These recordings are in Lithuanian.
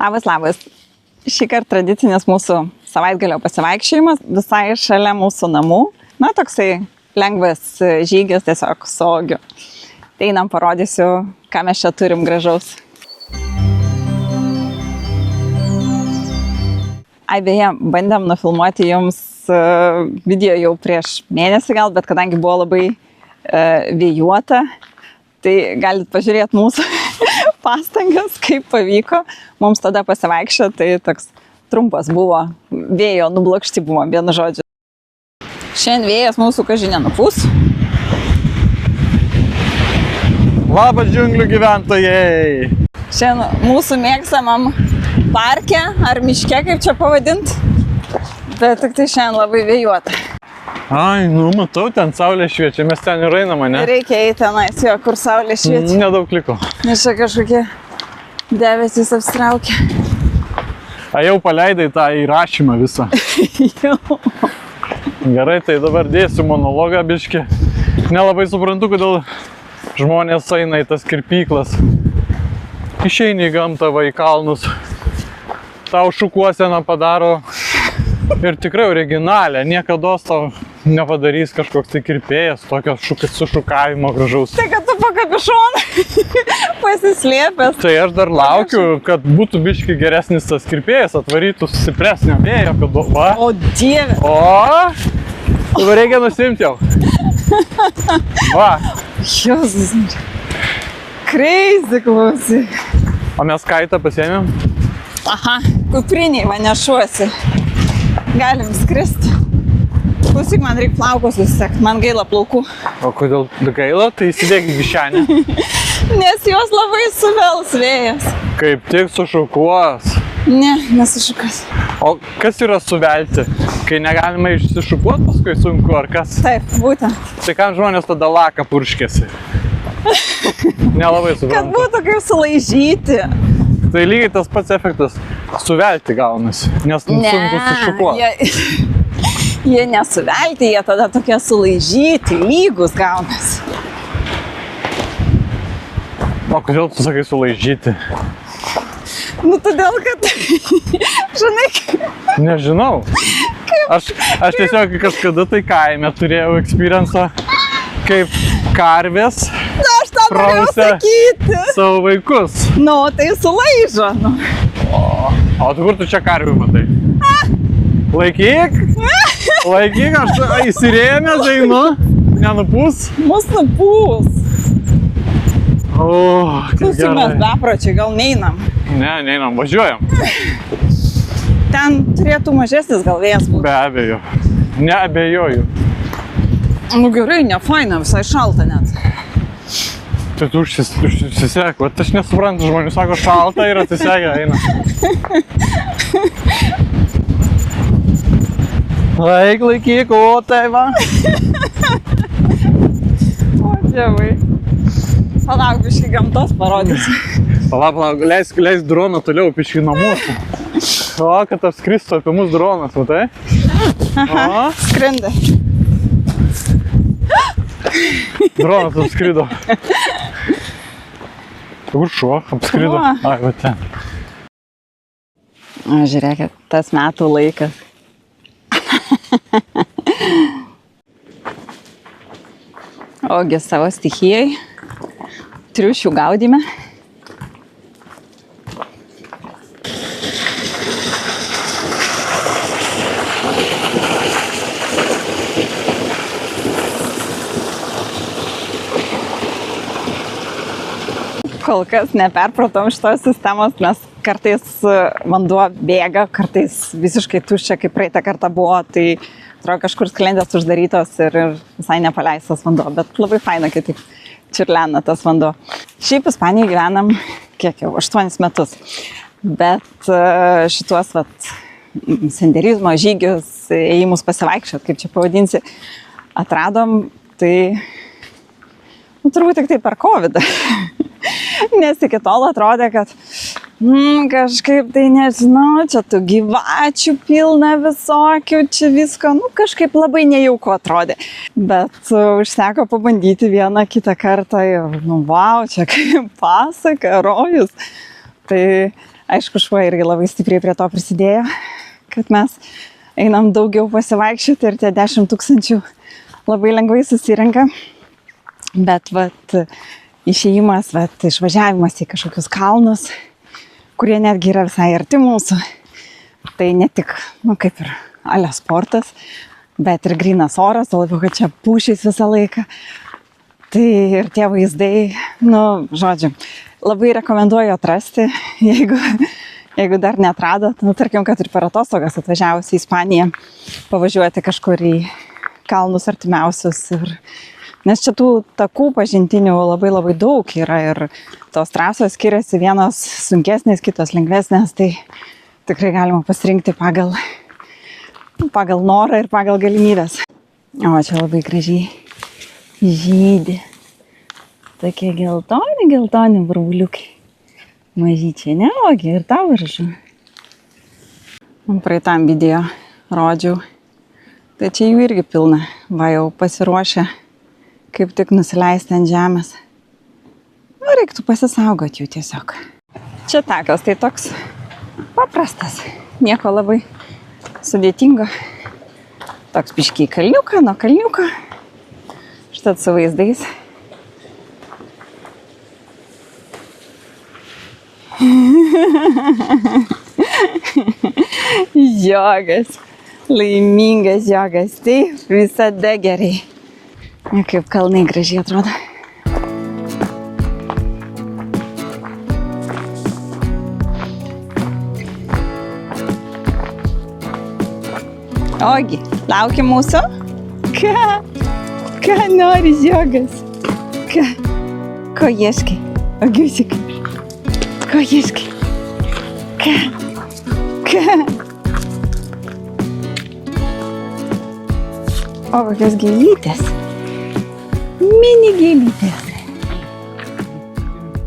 Labas. Šį kartą tradicinis mūsų savaitgalio pasivaikščiojimas visai šalia mūsų namų. Na, toksai lengvas žygis tiesiog su Ogiu. Tai einam parodysiu, ką mes čia turim gražaus. Beje, bandėm nufilmuoti jums video jau prieš mėnesį gal, bet kadangi buvo labai vėjuota, tai galit pažiūrėti mūsų pastangas, kaip pavyko. Mums tada pasivaikščio, tai toks trumpas buvo, vėjo nublokšti buvo, vienu žodžiu. Šiandien vėjas mūsų kažinė nupūs. Labas džiunglių gyventojai! Šiandien mūsų mėgstamam parke ar miške, kaip čia pavadint, bet tik tai šiandien labai vėjuota. Ai, nu matau, ten saulė šviečia, mes ten ir einama, ne? Reikia eiti tenais, jo, kur saulė šviečia. Nedaug liko. Nes čia kažkokie debesys apsitraukia. Jau paleidai tą įrašymą visą. Jau. Gerai, tai dabar dėsiu monologą biškį. Nelabai suprantu, kodėl žmonės eina į tas kirpyklas. Išeini į gamtą, va į kalnus. Tau šukuoseną padaro ir tikrai originalią. Niekados tau nepadarys kažkoks tai kirpėjas tokio sušukavimo gražaus. Tai kad tu po kapišoną pasislėpęs. Tai aš dar laukiu, kad būtų biški geresnis tas kirpėjas, atvarytų stipresnio vėjo, kad va. O dieve. O, dabar reikia nusimti jau. Va. Jėzus. Crazy, klausyk. O mes kaitą pasiėmėm? Aha, kupriniai va nešuosi. Galim skristi. Klausyk, man reikia plaukus susisekti, man gaila plaukų. O kodėl gaila? Tai įsidėk į kišenę. Nes jos labai suvels vėjas. Kaip tik sušukuos. Ne, nesušukas. O kas yra suvelti? Kai negalima išsišukuoti, paskui sunku, ar kas? Taip, būtent. Tai kam žmonės tada laką purškėsi? Nelabai suprantu. Kad būtų kaip sulaižyti. Tai lygiai tas pats efektas suvelti gaunasi, nes sunku sušukuoti. Jie nesuvelti, jie tada tokie sulaižyti, lygus gaunasi. O kodėl tu sakai sulaižyti? Nu, todėl, kad, žinai, Nežinau. Aš tiesiog kažkada tai kaime turėjau experience'ą, kaip karvės aš tą norėjau sakyti. Savo vaikus. Nu, tai sulaižo. Nu. O tu kur tu čia karvių matai? Laikyk, aš įsirėmęs einu, nenupūs. Mus nupūs. O, kaip Klausyk, mes gerai. bepročiai, gal neinam. Ne, neinam, važiuojam. Ten turėtų mažesnis gal vėjas būti. Be abejo, neabejoju. Nu gerai, ne faina, visai šalta net. Tai tu užsisek, vat aš nesuprantu, žmonių sako šalta ir atsisekia eina. Laikyk, o tai va. O dievai. Palauk, biškį gamtos parodysiu. Palauk, leisk droną toliau piškį nuo mūsų. O, kad apskristų apie mūsų dronas, matai? Aha, skrenda. Dronas apskrido. Kur šuo apskrido? Ai, va ten. O, žiūrėkit, tas metų laikas. Ogi savo stichijai, triušių gaudyme. Kol kas neperpratom šitos sistemos, nes kartais vanduo bėga, kartais visiškai tuščia, kaip praeitą kartą buvo, tai atrodo kažkur sklendės uždarytos ir visai nepaleistas vanduo, bet labai faina, kai taip čiurlena tas vanduo. Šiaip Ispanijai gyvenam, kiek jau, 8 metus, bet šituos senderizmo žygius, ėjimus pasivaikščiot, kaip čia pavadinsi, atradom, tai turbūt tik tai per COVID. Nes iki tol atrodė, kad kažkaip tai nežinau, čia tų gyvačių pilna visokių, čia visko, kažkaip labai nejauku atrodė. Bet užteko pabandyti vieną kitą kartą ir, vau, čia kaip pasaka, rojus. Tai Aišku, šuo irgi labai stipriai prie to prisidėjo, kad mes einam daugiau pasivaikščioti ir tie 10 000 labai lengvai susirenka. Bet išėjimas, išvažiavimas į kažkokius kalnus, kurie netgi yra visai arti mūsų, tai ne tik, kaip ir ale sportas, bet ir grynas oras, o labiau, kad čia pušys visą laiką. Tai ir tie vaizdai, žodžiu, labai rekomenduoju atrasti, jeigu dar neatradot, tarkim, kad ir per atostogas atvažiavus į Ispaniją, pavažiuoti kažkur į kalnus artimiausius. Nes čia tų takų pažintinių labai daug yra ir tos trasos skiriasi, vienos sunkesnės, kitos lengvesnės, tai tikrai galima pasirinkti pagal norą ir pagal galimybės. O čia labai gražiai žydi. Tokie geltoni burbuliukai. Mažyčiai, ne, ogi ir tau viršų. Praeitam video rodžiau. Tai čia jų irgi pilna. Va jau pasiruošę kaip tik nusileisti ant žemės. Reiktų pasisaugoti jų tiesiog. Čia takas tai toks paprastas. Nieko labai sudėtingo. Toks biškiai kalniuką, nuo kalniuko. Štat su vaizdais. Jogas. Laimingas jogas. Taip, visada gerai. Kaip kalnai gražiai atrodo. Ogi, laukia mūsų? Ką nori jogas? Ko ieškai? Ogiusikai. Ko ieškai? Ką? O, kokios gėlytės. Mini gėlytės.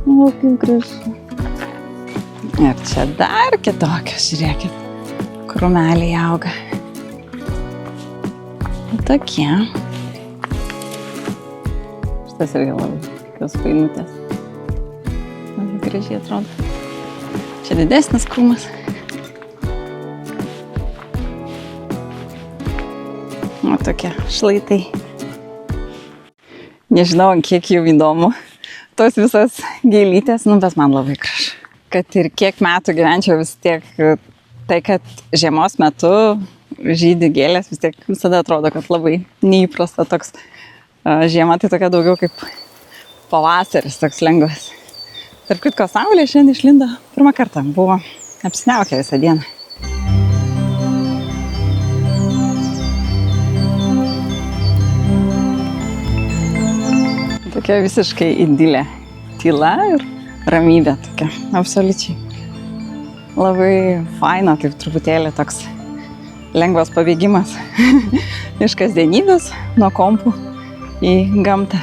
O, kaip gražu. Ir čia dar kitokios, žiūrėkit. Krūmeliai auga. Tokie. Šitas irgi labai tokios fainutės. Labai gražiai atrodo. Čia didesnis krūmas. O tokie šlaitai. Nežinau, kiek jau įdomu. Tos visas gėlytės, bet man labai gražu. Kad ir kiek metų gyvenčiau vis tiek, tai kad žiemos metu žydi gėlės, vis tiek visada atrodo, kad labai neįprasta toks. Žiema tai tokia daugiau kaip pavasaris, toks lengvas. Tarp kitko, saulė šiandien išlindo pirmą kartą, buvo apsiniaukę visą dieną. Tokia visiškai idilė, tyla ir ramybė tokia, absoliučiai. Labai faina, taip truputėlį toks lengvas pabėgimas iš kasdienybės, nuo kompų į gamtą.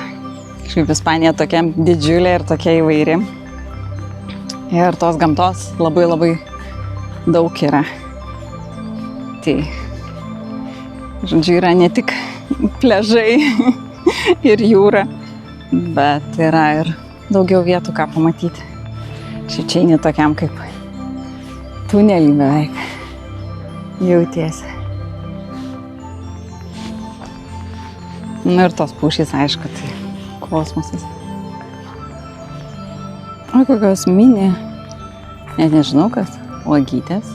Kažkaip Ispanija tokia didžiulė ir tokia įvairi. Ir tos gamtos labai daug yra. Tai, žodžiu, yra ne tik pliažai ir jūra, bet yra ir daugiau vietų, ką pamatyti. Šiaip čia eini tokiam kaip tunelį beveik. Jautiesi. Ir tos pušys, aišku, tai kosmosas. O kokios mini, net nežinau kas, uogytės.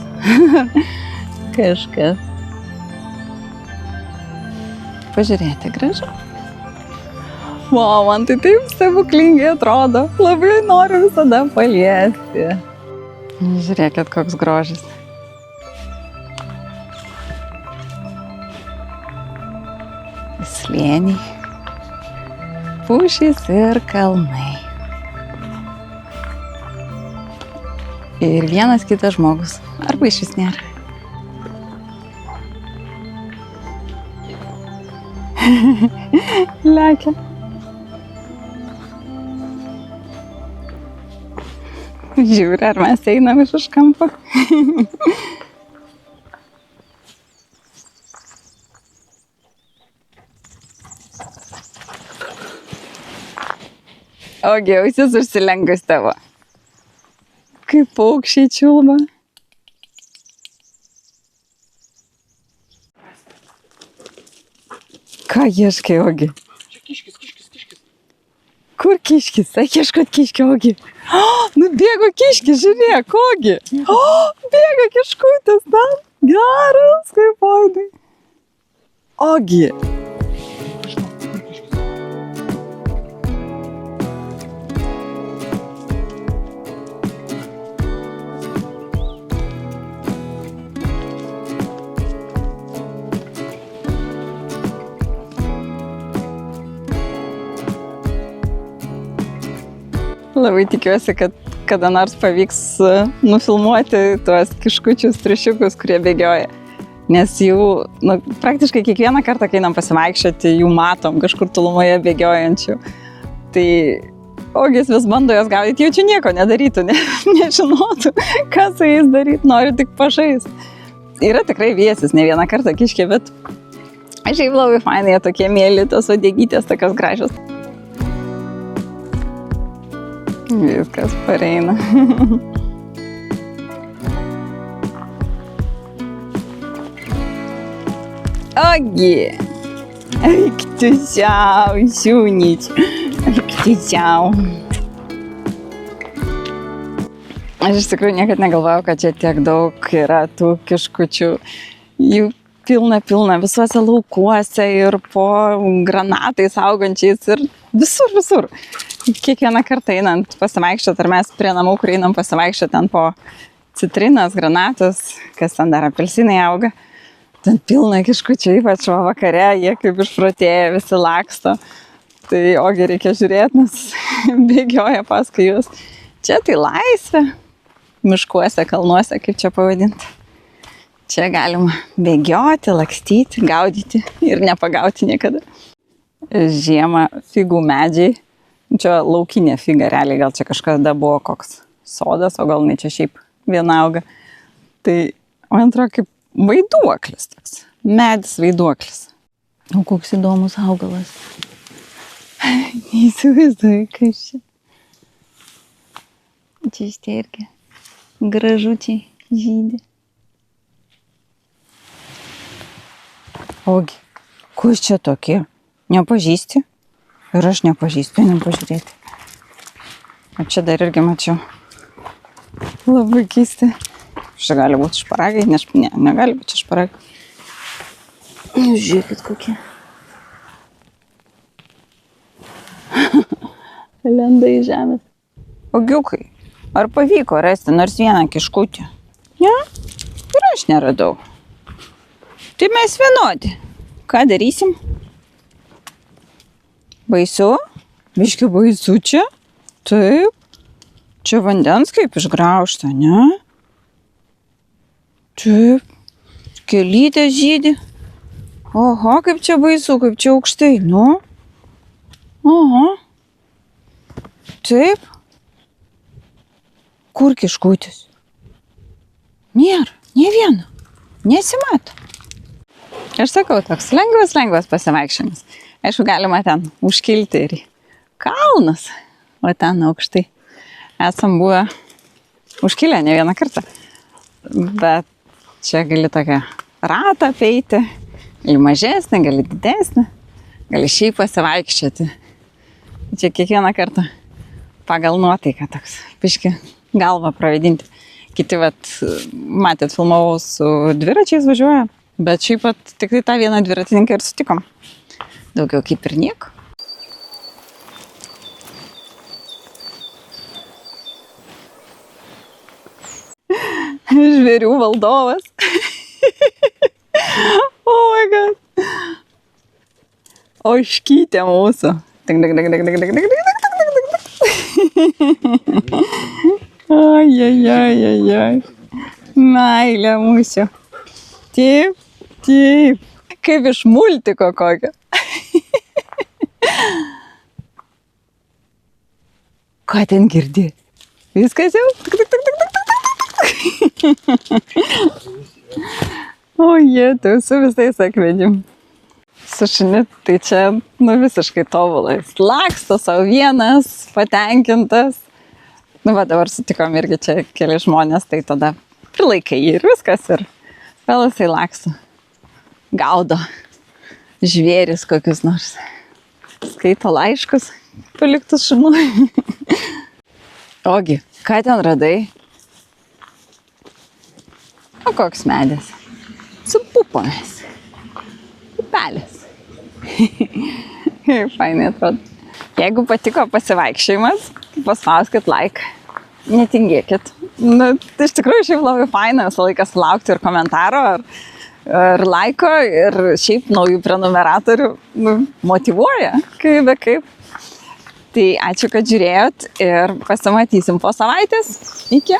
Kažkas. Pažiūrėti, gražu. Wow, man tai taip stebuklingai atrodo. Labai noriu visada paliesti. Žiūrėkit, koks grožis. Slėniai, pušys ir kalnai. Ir vienas kitas žmogus, arba iš vis nėra. Lekia. Žiūri, ar mes einam iš už kampo. Ogi, ausis užsilenkus tavo. Kaip paukščiai čiulba. Ką ieškai, Ogi? Čia kiškis. Kur kiškis? Eik ieškot kiškio, Ogi. Nubėgo kiškis, žiūrėk, Ogi. Bėga kiškutis ten. Geras, kaip fainai. Ogi. Labai tikiuosi, kad kada nors pavyks nufilmuoti tuos kiškučius, triušiukus, kurie bėgioja. Nes jų, praktiškai kiekvieną kartą, kai einam pasivaikščioti, jų matom kažkur tolumoje bėgiojančių. Tai Ogis vis bando jos gaudyti, jaučiu nieko nedarytų, nežinotų, ką su jais daryti, noriu tik pažais. Yra tikrai viesis, ne vieną kartą kiškė, bet šiaip labai fainai, jie tokie mėly, tos uodegytės, tokios gražios. Viskas pareina. Ogi! Eik tu siau, siūnyč. Eik tu siau. Aš iš tikrųjų niekad negalvojau, kad čia tiek daug yra tų kiškučių. Jų pilna visuose laukuose ir po granatais augančiais ir visur. Kiekvieną kartą einant pasivaikščioti, ar mes prie namų, kur einam pasivaikščioti ten po citrinas, granatus, kas ten dar apelsinai auga, ten pilna kiškučių, ypač vakare, jie kaip išprotėję, visi laksto. Tai Ogi reikia žiūrėti, nes bėgioja paskui juos. Čia tai laisvė, miškuose, kalnuose, kaip čia pavadinti. Čia galima bėgioti, lakstyti, gaudyti ir nepagauti niekada. Žiemą figų medžiai. Čia laukinė figa, realiai gal čia kažkada buvo koks sodas, o gal ne čia šiaip viena auga. Tai, man atrodo, kaip vaiduoklis toks. Medis vaiduoklis. O koks įdomus augalas. Neįsivaizduoju, kas čia. Čia šitie irgi gražučiai žydi. Ogi, kas čia tokie? Nepažįsti? Ir aš nepažįstu, einam pažiūrėti. O čia dar irgi mačiau. Labai keisti. Čia gali būti šparagai, ne, negali būti šparagai. Žiūrėkit kokie. Lenda į žemės. Ogiukai, ar pavyko rasti nors vieną kiškutį? Ne? Ir aš neradau. Tai mes vienodi. Ką darysim? Baisu? Biški baisu čia? Taip. Čia vandens kaip išgraužta, ne? Taip. Kelytė žydi. Oho, kaip čia baisu, kaip čia aukštai, nu? Oho. Taip. Kur kiškutis? Nėra, nė vieno. Nesimato. Aš sakau, toks lengvas pasivaikščiojimas. Aišku, galima ten užkilti ir į kalnus, o ten aukštai. Esam buvę užkilę ne vieną kartą. Bet čia gali tokią ratą apeiti, gali mažesnį, gali didesnį, gali šiaip pasivaikščioti. Čia kiekvieną kartą pagal nuotaiką toks, biški galvą pravedinti. Kiti, matėt, filmavau su dviračiais važiuoja, bet šiaip tik tai tą vieną dviratininką ir sutikom. Daugiau kaip ir nieko. Žvėrių valdovas. Oh my god. Ožkytė mūsų. Ai. Meilė mūsų. Taip. Kaip iš multiko kokio. Ką ten girdi? Viskas jau? O tu su visais akmenim. Su šuniu, tai čia visiškai tobulai. Laksto savo vienas, patenkintas. Nu, va, dabar sutikom irgi čia keli žmonės, tai tada prilaikai jį ir viskas. Ir vėl jisai laksto. Gaudo žvėris kokius nors. Skaito laiškus paliktus šunų. Ogi, ką ten radai? O koks medis? Su pupomis. Pupelis. Fainai atrodo. Jeigu patiko pasivaikščiojimas, paspauskit like. Netingėkit. Nu, iš tikrųjų šiaip labai faina visą laiką sulaukti ir komentaro, ir laiko, ir šiaip naujų prenumeratorių. Nu, motyvuoja, kaip be kaip. Tai ačiū, kad žiūrėjot ir pasimatysim po savaitės. Iki.